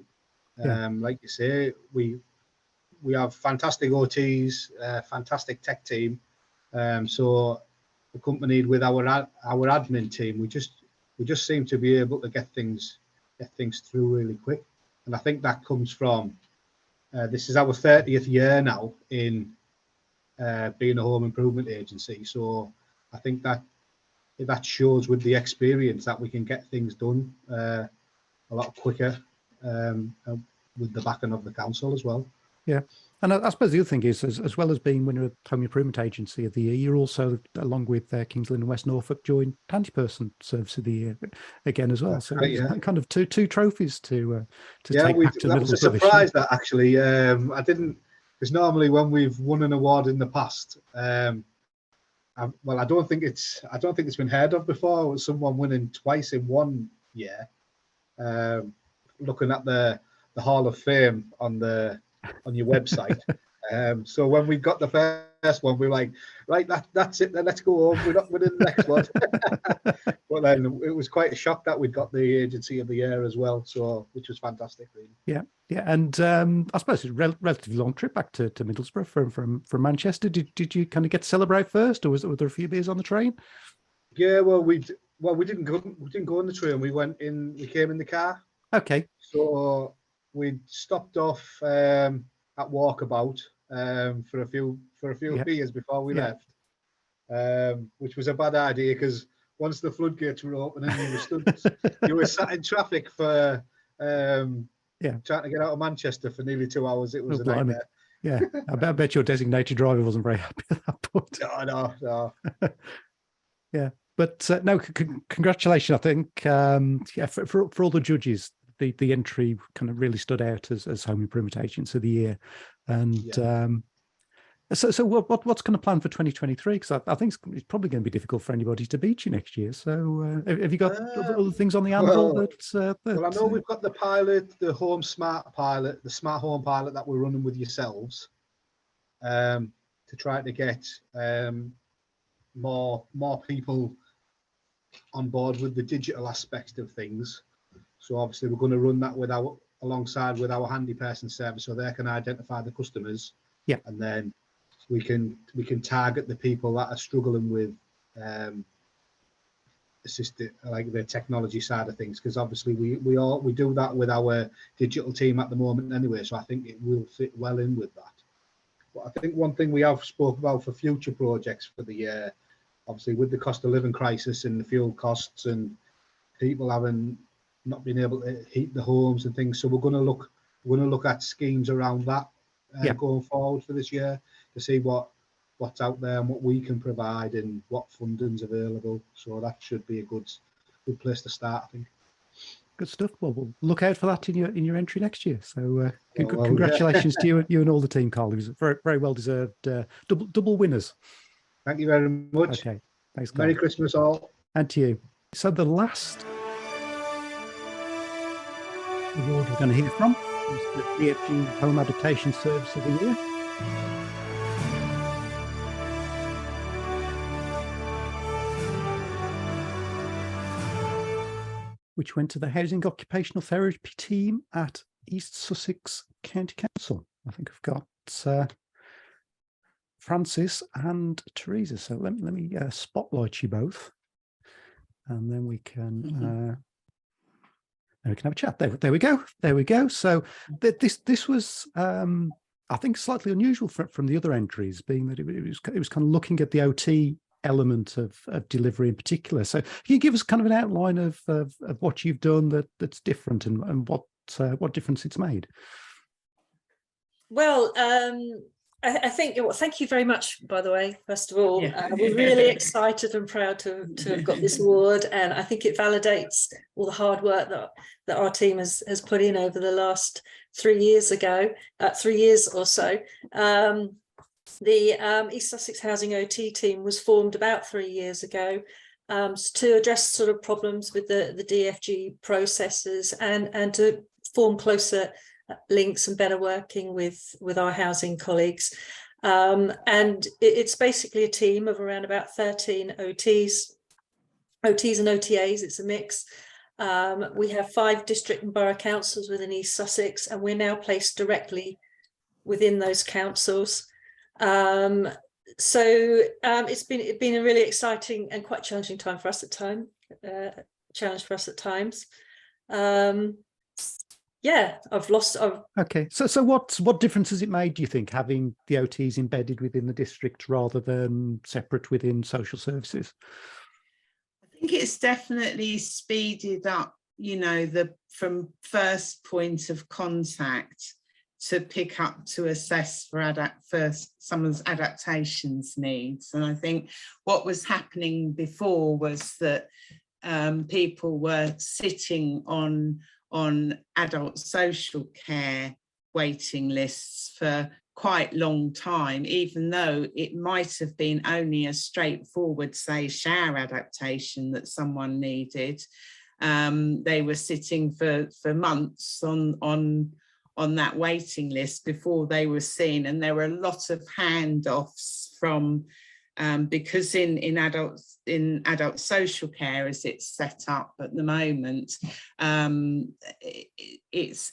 Like you say, we have fantastic OTs, fantastic tech team. So accompanied with our admin team, we just seem to be able to get things through really quick. And I think that comes from this is our 30th year now in being a home improvement agency. So I think that shows with the experience that we can get things done a lot quicker with the backing of the council as well. Yeah. And I suppose the other thing is, as well as being winner of Home Improvement Agency of the Year, you're also, along with Kings Lynn and West Norfolk, joined Handy Person Service of the Year again as well. So kind of two trophies to take back to Middlesbrough. That was a surprise, that actually. I didn't, because normally when we've won an award in the past, I don't think it's been heard of before. Someone winning twice in one year. Looking at the Hall of Fame on your website. So when we got the first one, we were like, right, that's it, then let's go home. We're not winning the next one. But then it was quite a shock that we'd got the Agency of the Year as well, so which was fantastic, really. Yeah. And I suppose it's a relatively long trip back to Middlesbrough from Manchester. Did you kind of get to celebrate first, or were there a few beers on the train? Yeah, we didn't go on the train. We came in the car. Okay. So we stopped off at Walkabout for a few beers before we left, which was a bad idea because once the floodgates were open and you were sat in traffic for trying to get out of Manchester for nearly 2 hours. It was a blimey. nightmare. Yeah, I bet your designated driver wasn't very happy at that point. No. Yeah, but no, congratulations. I think for all the judges, the entry kind of really stood out as Home Improvement Agents of the Year. And so what's going to plan for 2023? Because I think it's probably going to be difficult for anybody to beat you next year. So have you got other things on the anvil? Well, I know we've got the pilot, the Home Smart pilot, the Smart Home pilot that we're running with yourselves, to try to get more people on board with the digital aspect of things. So obviously we're going to run that alongside with our handy person service, so they can identify the customers. Yeah, and then we can target the people that are struggling with assisted, like the technology side of things, because obviously we do that with our digital team at the moment anyway, so I think it will fit well in with that. But I think one thing we have spoke about for future projects for the year, obviously with the cost of living crisis and the fuel costs and people not being able to heat the homes and things, so we're going to look at schemes around that going forward for this year to see what's out there and what we can provide and what funding's available. So that should be a good place to start, I think. Good stuff. Well, we'll look out for that in your entry next year. So congratulations to you and all the team, Carl. It was very, very well deserved. Double winners. Thank you very much. Okay, thanks, Carl. Merry Christmas all. And to you. So the last award we're going to hear from is the DFG Home Adaptation Service of the Year. Which went to the Housing Occupational Therapy team at East Sussex County Council. I think I've got Francis and Teresa. So let me spotlight you both, and then we can have a chat. There we go. So this was I think slightly unusual from the other entries, being that it was kind of looking at the OT element of delivery in particular. So can you give us kind of an outline of what you've done that's different and what difference it's made? Well, I think, thank you very much, by the way, first of all. We're really excited and proud to have got this award, and I think it validates all the hard work that our team has put in over the last 3 years or so. The East Sussex Housing OT team was formed about 3 years ago to address sort of problems with the DFG processes and to form closer links and better working with our housing colleagues. And it's basically a team of around about 13 OTs and OTAs. It's a mix. We have 5 district and borough councils within East Sussex, and we're now placed directly within those councils. So it's been a really exciting and quite challenging time for us at times. Okay, so what difference has it made, do you think, having the OTs embedded within the district rather than separate within social services? I think it's definitely speeded up, from first point of contact to pick up to assess for someone's adaptations needs. And I think what was happening before was that people were sitting on adult social care waiting lists for quite long time, even though it might have been only a straightforward, say, shower adaptation that someone needed. They were sitting for months on that waiting list before they were seen, and there were a lot of handoffs from because in adult social care as it's set up at the moment, it's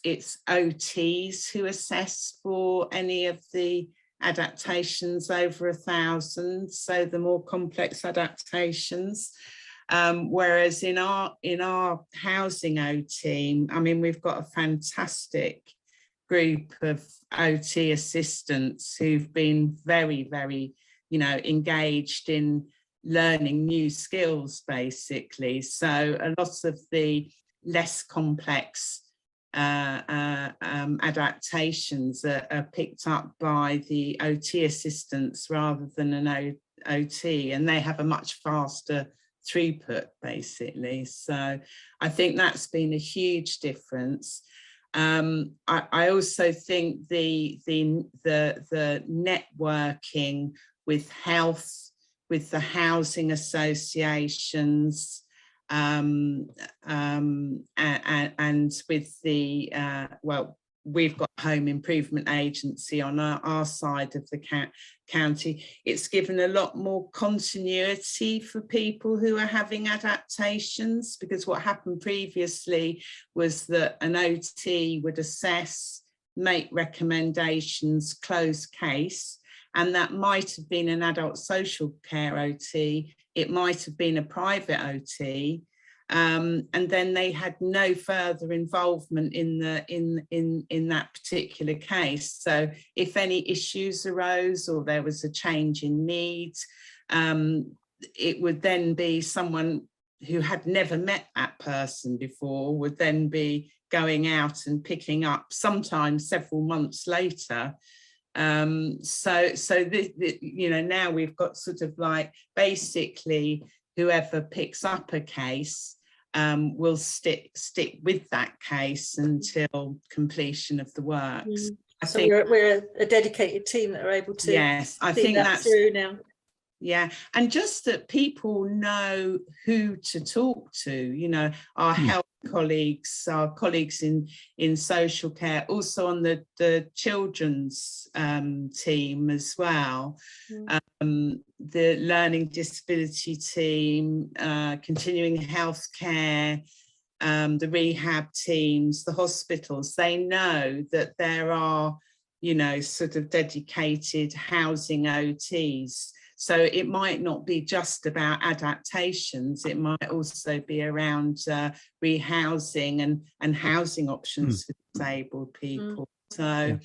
OTs who assess for any of the adaptations over 1,000, so the more complex adaptations. Whereas in our housing OT, I mean, we've got a fantastic group of OT assistants who've been very, very, engaged in learning new skills, basically. So a lot of the less complex adaptations are picked up by the OT assistants rather than an OT, and they have a much faster throughput, basically. So I think that's been a huge difference. I also think the networking with health, with the housing associations, and with the well, we've got a home improvement agency on our side of the county. It's given a lot more continuity for people who are having adaptations, because what happened previously was that an OT would assess, make recommendations, close case, and that might have been an adult social care OT, it might have been a private OT, and then they had no further involvement in that particular case. So if any issues arose or there was a change in needs, it would then be someone who had never met that person before would then be going out and picking up, sometimes several months later. So you know, now we've got sort of like basically whoever picks up a case will stick with that case until completion of the works. I so think we're a dedicated team that are able to, yes, I see think that that's through now. Yeah, and just that people know who to talk to, you know, our health colleagues, our colleagues in social care, also on the children's team as well, the learning disability team, continuing healthcare, the rehab teams, the hospitals, they know that there are, you know, sort of dedicated housing OTs. So it might not be just about adaptations, it might also be around rehousing and housing options for disabled people. So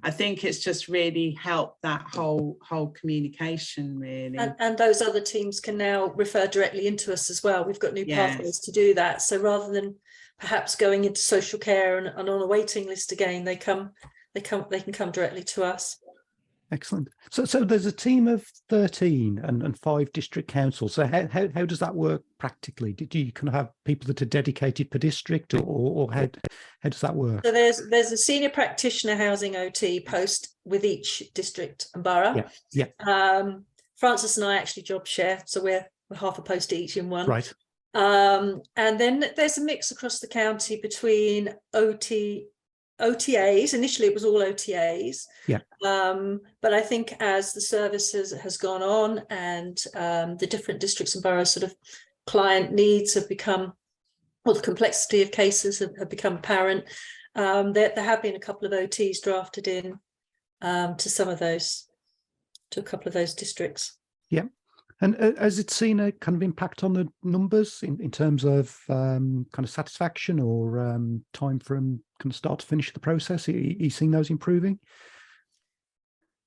I think it's just really helped that whole communication, really. And those other teams can now refer directly into us as well. We've got new pathways to do that. So rather than perhaps going into social care and on a waiting list again, they can come directly to us. Excellent. So there's a team of 13 and 5 district councils. So how does that work practically? Do you kind of have people that are dedicated per district, or how does that work? So there's a senior practitioner housing OT post with each district and borough. Yeah. Francis and I actually job share, so we're half a post each in one. Right. And then there's a mix across the county between OTAs. Initially it was all OTAs, but I think as the service has gone on and the different districts and boroughs sort of client needs have become, or the complexity of cases have become apparent, there have been a couple of OTs drafted in to a couple of those districts. Yeah. And has it seen a kind of impact on the numbers in terms of kind of satisfaction or time from kind of start to finish of the process? Are you seeing those improving?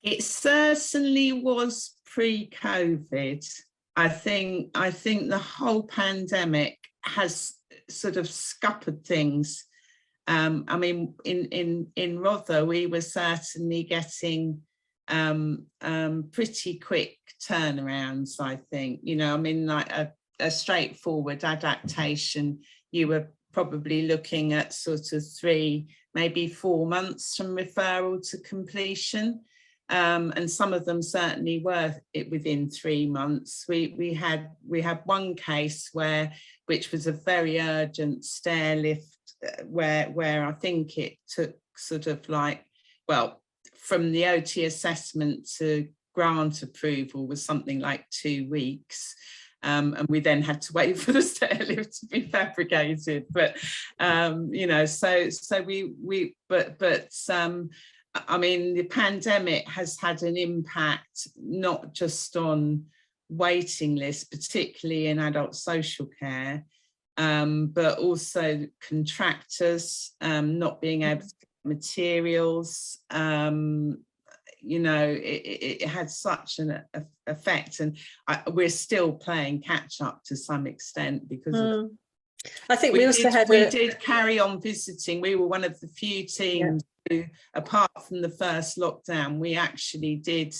It certainly was pre-COVID. I think the whole pandemic has sort of scuppered things. I mean, in Rother, we were certainly getting pretty quick turnarounds, I think. You know, I mean, like a straightforward adaptation, you were probably looking at sort of 3, maybe 4 months from referral to completion. And some of them certainly were within 3 months. We had one case which was a very urgent stair lift, where I think it took sort of like, well, from the OT assessment to grant approval was something like 2 weeks. And we then had to wait for the stair lift to be fabricated. But, you know, I mean, the pandemic has had an impact, not just on waiting lists, particularly in adult social care, but also contractors not being able to get materials, you know, it had such an effect, and we're still playing catch up to some extent because of, I think we did carry on visiting. We were one of the few teams who, apart from the first lockdown, we actually did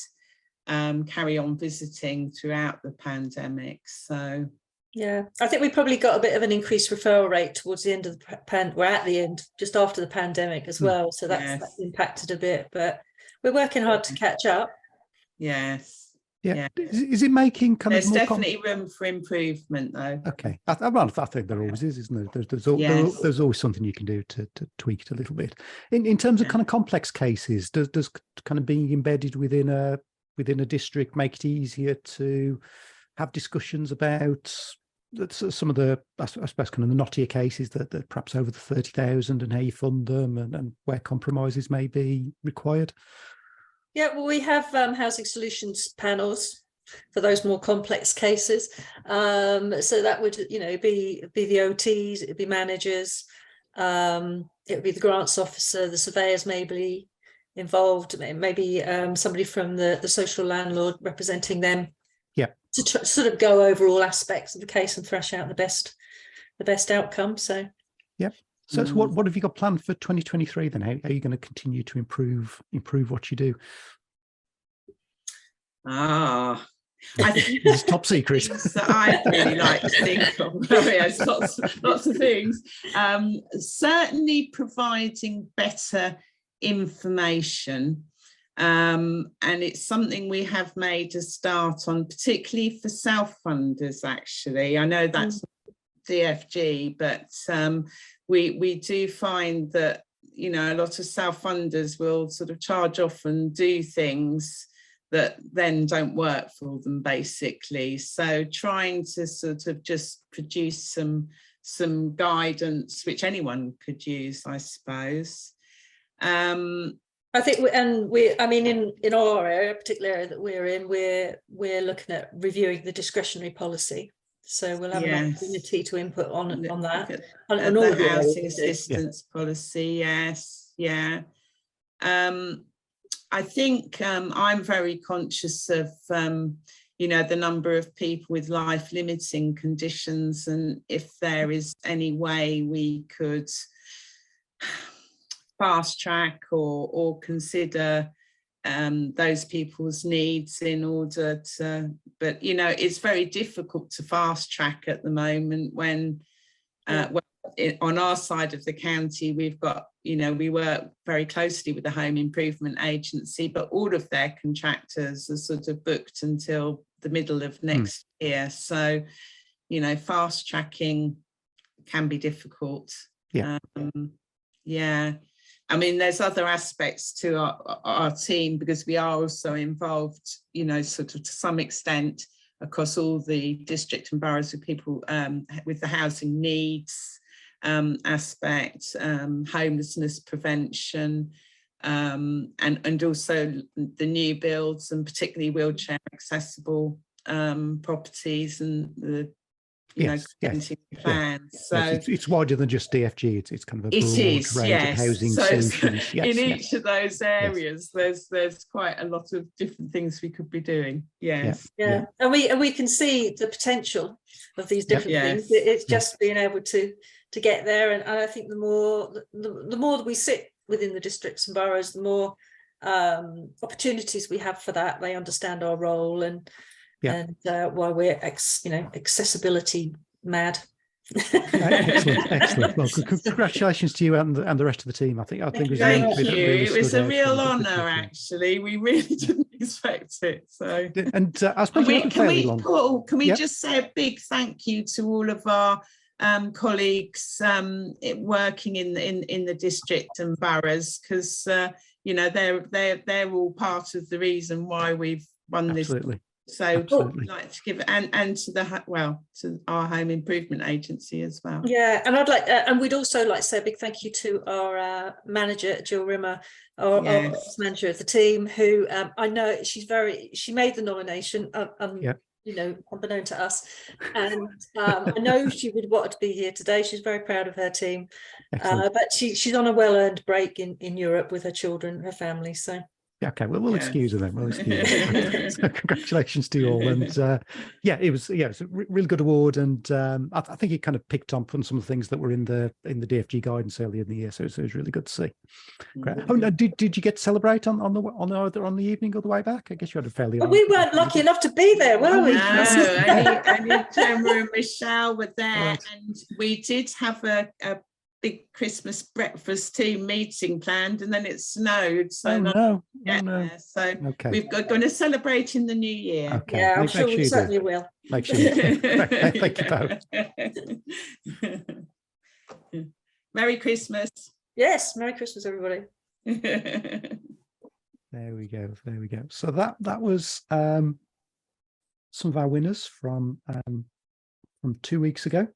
carry on visiting throughout the pandemic. So yeah, I think we probably got a bit of an increased referral rate towards the end of the we're at the end, just after the pandemic as well. So that's impacted a bit, but we're working hard to catch up. Yes. Yeah. Is it making kind There's of more definitely room for improvement, though. Okay. I think there always is, isn't there? There's always something you can do to tweak it a little bit. In terms of kind of complex cases, does kind of being embedded within a district make it easier to have discussions about some of the, I suppose, kind of the knottier cases that perhaps over the 30,000 and how you fund them and where compromises may be required? Yeah, well, we have housing solutions panels for those more complex cases. So that would, you know, be the OTs, it would be managers, it would be the grants officer, the surveyors may be involved, maybe somebody from the social landlord representing them. Yeah. To sort of go over all aspects of the case and thrash out the best outcome. So. Yeah. So what have you got planned for 2023 then? How are you going to continue to improve what you do? I think it's top secret. That I really like to think of. Yes, lots of things. Certainly providing better information. And it's something we have made a start on, particularly for self-funders, actually. I know that's DFG, but we do find that, you know, a lot of self-funders will sort of charge off and do things that then don't work for them, basically. So trying to sort of just produce some guidance which anyone could use, I suppose. I think, I mean, in our area, particular area that we're in, we're looking at reviewing the discretionary policy. So we'll have an opportunity to input on that. On all the housing assistance policy, yes, yeah. I think I'm very conscious of, you know, the number of people with life-limiting conditions, and if there is any way we could fast track or consider those people's needs in order to, but you know, it's very difficult to fast track at the moment when on our side of the county we've got, you know, we work very closely with the Home Improvement Agency, but all of their contractors are sort of booked until the middle of next year. So, you know, fast tracking can be difficult. Yeah. I mean, there's other aspects to our team, because we are also involved, you know, sort of to some extent across all the district and boroughs with people with the housing needs aspect, homelessness prevention, and also the new builds, and particularly wheelchair accessible properties, and the plans. So it's wider than just DFG. It's kind of a broad range of housing solutions. In each of those areas, there's quite a lot of different things we could be doing. And we can see the potential of these different things. It's just being able to get there, and I think the more that we sit within the districts and boroughs, the more opportunities we have for that. They understand our role and why we're accessibility mad. Excellent. Well, congratulations to you and the rest of the team. I think thank you. It was a real honour, actually. We really didn't expect it. So, and I suppose can we just say a big thank you to all of our colleagues working in the district and boroughs, because you know, they're all part of the reason why we've won this. So I'd like to give and to our Home Improvement Agency as well. Yeah, and I'd like and we'd also like to say a big thank you to our manager, Jill Rimmer, our manager of the team, who I know she made the nomination, you know, unbeknown to us, and I know she would want to be here today. She's very proud of her team, but she's on a well-earned break in Europe with her children, her family. So Yeah, okay, well, we'll Yes. excuse them then. We'll excuse them. So congratulations to you all. And it's a really good award. And I think it kind of picked up on some of the things that were in the DFG guidance earlier in the year. So it was really good to see. Great. Oh, no, did you get to celebrate on the evening or the way back? I guess you had a fairly. But we weren't lucky enough to be there, were we? No, only Gemma and Michelle were there, Right. and we did have a big Christmas breakfast team meeting planned, and then it snowed. So Oh, not no. get Oh, no. there. So Okay. we've going to celebrate in the new year. Okay. Yeah, I'm Make sure sure we you do. certainly will. Make sure you do. Thank you both. Merry Christmas. Yes, Merry Christmas, everybody. There we go. There we go. So that was some of our winners from 2 weeks ago.